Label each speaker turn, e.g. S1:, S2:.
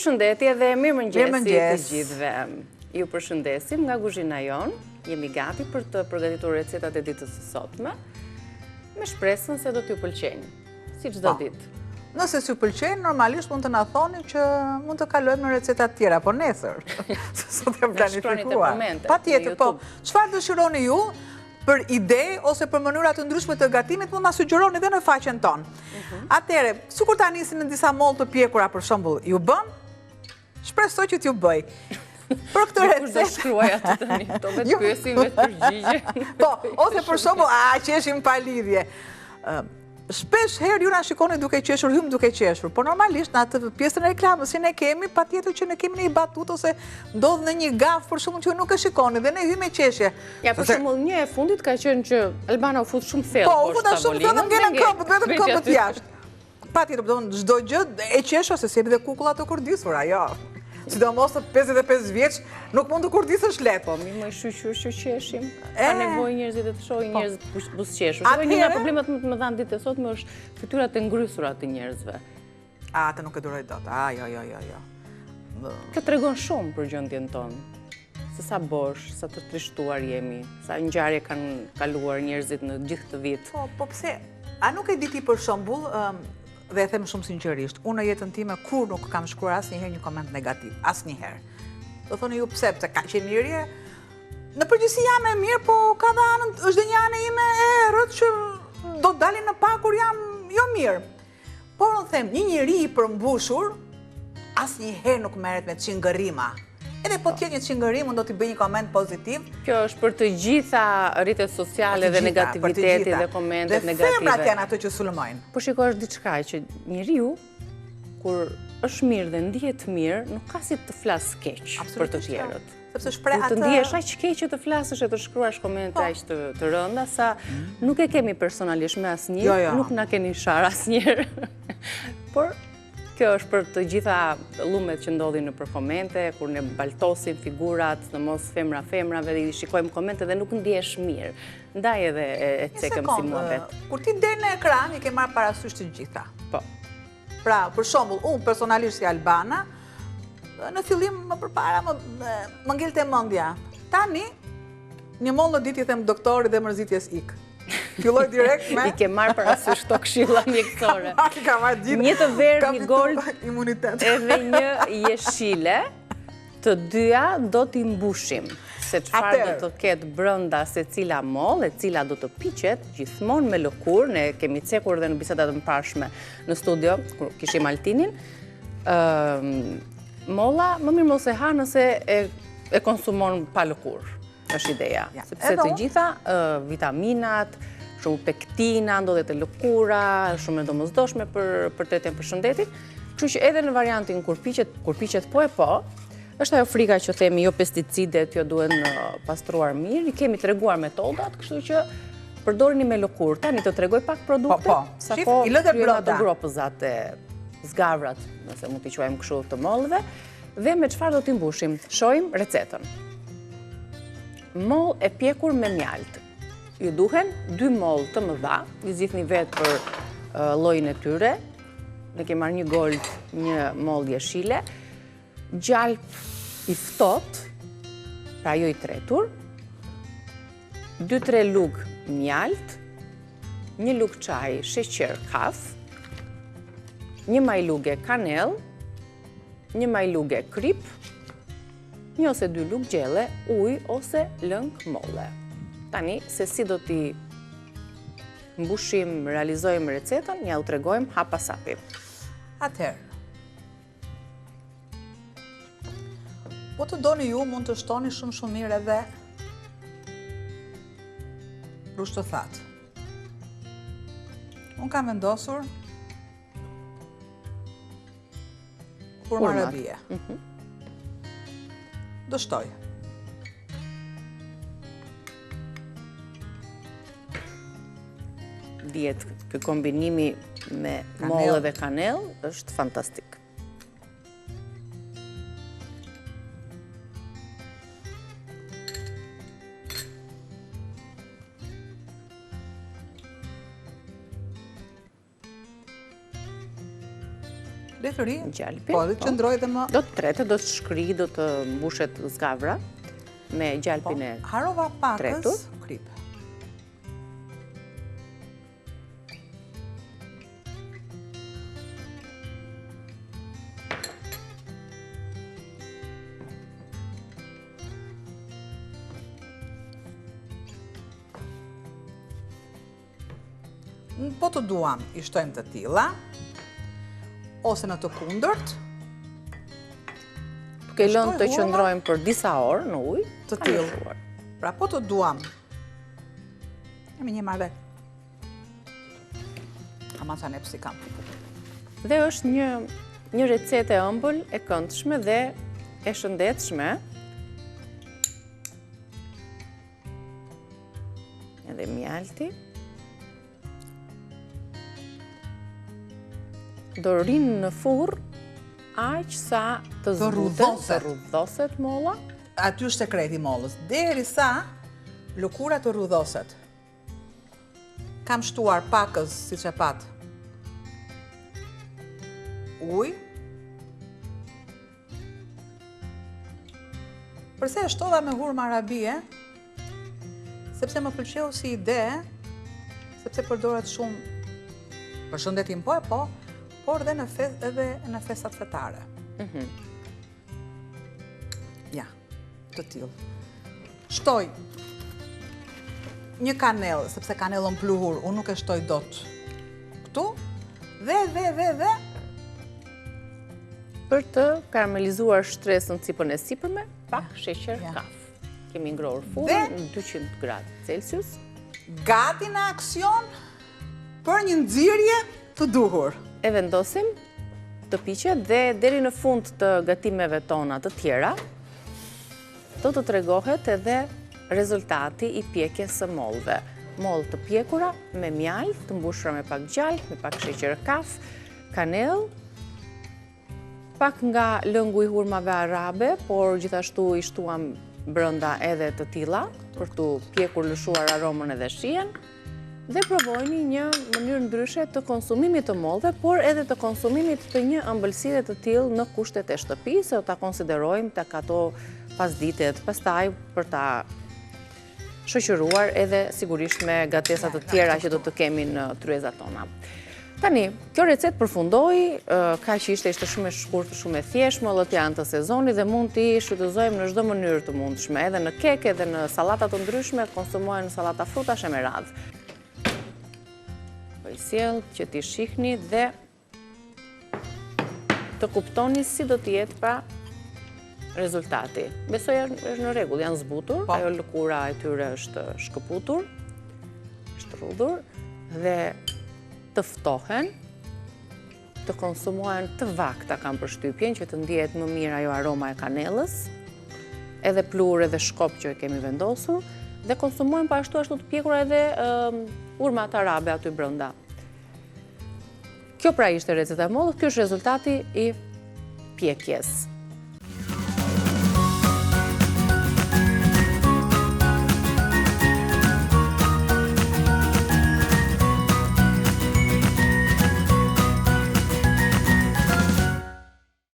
S1: Përshëndetje dhe mirëmëngjesi të gjithëve. Ju përshëndesim nga kuzhina jon. Jemi gati për të përgatitur recetat e ditës së sotme, me shpresën se do t'ju pëlqejnë, si çdo ditë.
S2: Nëse s'ju pëlqejnë, normalisht mund të na thoni që mund të kalojmë në receta të tjera, por nesër. Sot e planifikuar. Patjetër, po. Çfarë dëshironi ju për ide ose për mënyra të ndryshme të gatimit, mund na sugjeroni edhe në faqen tonë. Atëherë, sikur ta nisim në disa mollë të pjekura, për shembull, ju bën? Shpresoj që t'ju bëj. Për këtë recetë.
S1: Do shkruaj atë tani, to vetë pyesim vetë përgjigje.
S2: Po, ose për shembull, qeshim pa lidhje. Shpesh herë ju na shikoni duke qeshur, hym duke qeshur, por normalisht në atë pjesën e reklamës që ne kemi, patjetër që ne kemi një batut ose ndodh në një gaf për shkakun që ju nuk e shikoni dhe ne hym me qeshje.
S1: Ja, për shembull, një e fundit ka qenë që Albana u fut shumë thellë
S2: poshtë tavolinës. Po, u futa shumë thellë, ngelen këmbët, vetëm këmbët jashtë. Patjetër, do të çdo gjë e qesh ose si dhe kukullat të kurdisura, jo. Sidomos të 55 vjeç nuk mund të kurdisësh lehtë.
S1: Po, mi më shqyqyr që qeshim. Ka nevojë njerëzit të shohin njerëzit buzëqeshur. Sepse një nga problemet më të mëdha ditën e sotme është fytyrat e ngrysura të njerëzve.
S2: Atë nuk e duroj dot. Jo. Kjo
S1: tregon shumë për gjendjen tonë. Se sa bosh, sa të trishtuar jemi, sa ngjarje kanë kaluar njerëzit në gjithë këtë vit.
S2: Po pse? A nuk e di ti për shembull, dhe e them shumë sinqerisht, unë në jetën time kur nuk kam shkruar asnjëherë një koment negativ, asnjëherë. Do thoni ju pse ka qenë mirë? Në përgjithësi jam e mirë, po ka dhe anën, është dhe një anë ime e errët që do të dalin në pak kur jam jo mirë. Por unë them, një njeri i përmbushur asnjëherë nuk merret me çingërrima. Edhe po t'jetë një çingërim, unë do t'i bëj një koment pozitiv.
S1: Kjo është për të gjitha rrjetet sociale dhe negativiteti dhe komentet negative.
S2: Dhe femrat janë ato që sulmojnë.
S1: Po shiko, është diçka që njeriu kur është mirë dhe ndihet mirë, nuk ka si të flas keq për të tjerët.
S2: Sepse shpreh atë.
S1: Të ndihesh aq keq që të flasësh e të shkruash komente aq të rënda sa nuk e kemi personalisht me asnjë, nuk na keni shar asnjëherë. Por kjo është për të gjitha lumet që ndodhin në komente, kur ne baltosim figurat, në mos femrave dhe i shikojmë komente dhe nuk ndihesh mirë. Ndaj edhe e cekëm si muhabet.
S2: Kur ti del në ekran, i ke marrë parasysh të gjitha.
S1: Po.
S2: Pra, për shembull, unë personalisht si Albana, në fillim më përpara më ngelte mendja. Tani, një mollë në ditë i them doktorit dhe mërzitjes ik. Filloj direkt me...
S1: I ke marrë parasysh këto këshilla mjekësore.
S2: Ka marrë gjithë.
S1: Një të verdh, një gold,
S2: imunitet.
S1: Edhe një jeshile, të dyja do t'i mbushim. Se çfarë do të ketë brenda secila mollë, e cila do të piqet gjithmonë me lëkurë. Ne kemi cekur dhe në bisedat e mëparshme në studio, kur kishim Altinin. Molla, më mirë mos e ha nëse e konsumon pa lëkurë. Është ideja, sepse të gjitha vitaminat, shumë pektina, ndodhet e lëkura, shumë e domosdoshme për të jetën për shëndetin. Kështu që edhe në variantin kur piqet po e po, është ajo frika që themi jo pesticidet, jo duhen pastruar mirë, i kemi treguar metodat, kështu që përdorini me lëkurë. Tani të tregoj pak produkte, sa ko kryena të gropëzat e zgavrat, nëse mund t'i quajmë kështu të mollëve, dhe me çfarë do t'i mbushim. Shohim recetën. Mollë e pjekur me mjaltë. Ju duhen 2 mollë të mëdha, i zgjidhni vetë për llojin e tyre. Ne kemi marrë një gold, një mollë jeshile, gjalp i ftohtë, pra jo i tretur, 2-3 lugë mjalt, 1 lugë çaj sheqer kaf, 1 majluge kanell, 1 majluge krip, 1 ose 2 lugë gjelle, ujë ose lëng molle. Tani, se si do t'i mbushim, realizojmë recetën, ja u tregojmë hap pas hapi.
S2: Atëherë, po të doni ju, mund të shtoni shumë mirë edhe rushtëthat. Unë kam vendosur hurma arabie. Do shtoj.
S1: Dihet ky kombinimi me mollë dhe kanell është fantastik.
S2: letëri,
S1: gjalpi.
S2: Po, dhe qëndroj dhe më...
S1: Do të trete, do të shkri, do të mbushet zgavra me gjalpin e
S2: harova pakës
S1: tretur.
S2: krip. Po të duam, i shtojmë të tilla, ose në të kundërt.
S1: Ke lënë të qëndrojmë për disa orë në ujë,
S2: të tillë. Pra po të duam, jemi një marrë. Ama sa nepsi kam.
S1: Dhe është një recetë e ëmbël, e këndshme dhe e shëndetshme. Edhe mjalti. Do rinë në furrë aq sa të zbuten, të rrudhoset molla.
S2: Aty është sekreti mollës. Derisa lëkura të rrudhoset. Kam shtuar pakës, siç e pat, ujë. Përse e shtova me hurmë arabie, sepse më pëlqeu si ide, sepse përdoret shumë për shëndetin por edhe në festat fetare. Ja, të tillë. Shtoj një kanellë, sepse kanellën pluhur, unë nuk e shtoj dot këtu, dhe
S1: për të karamelizuar shtresën cipën e sipërme, pak sheqer kaf. Kemi ngrohur furrën në 200 gradë Celsius.
S2: Gati në aksion për një nxirje të duhur.
S1: E vendosim të piqet dhe deri në fund të gatimeve tona të tjera, do të tregohet edhe rezultati i pjekjes së mollëve. Mollë të pjekura me mjaltë, të mbushura me pak gjalp, me pak sheqer kaf, kanellë, pak nga lëngu i hurmave arabe, por gjithashtu i shtuam brenda edhe të tilla për të pjekur, lëshuar aromën edhe shijen. Dhe provojni një mënyrë ndryshe të konsumimit të mollëve, por edhe të konsumimit të një ëmbëlsire të tillë në kushtet e shtëpisë, se ta konsiderojmë tek ato pasditet, pastaj për ta shoqëruar edhe sigurisht me gatesat të tjera që do të kemi në tryezat tona. Tani, kjo recetë përfundoi, kaq që ishte shumë e shkurtër, shumë e thjeshtë, mollët janë të sezonit dhe mund t'i shfrytëzojmë në çdo mënyrë të mundshme, edhe në kek, edhe në sallata të ndryshme, konsumohen në sallata frutash e me radhë. I sjell që t'i shihni dhe të kuptoni si do t'jetë pra rezultati. Besoj është në rregull, janë zbutur, ajo lëkura e tyre është shkëputur, është rrudhur dhe të ftohen, të konsumohen të vakta kam përshtypjen që të ndihet më mirë ajo aroma e kanellës, edhe pluhur edhe shkop që e kemi vendosur, dhe konsumohen pa ashtu të pjekura edhe hurmat arabe aty brenda. Kjo pra ishte receta e mollës, ky është rezultati i pjekjes.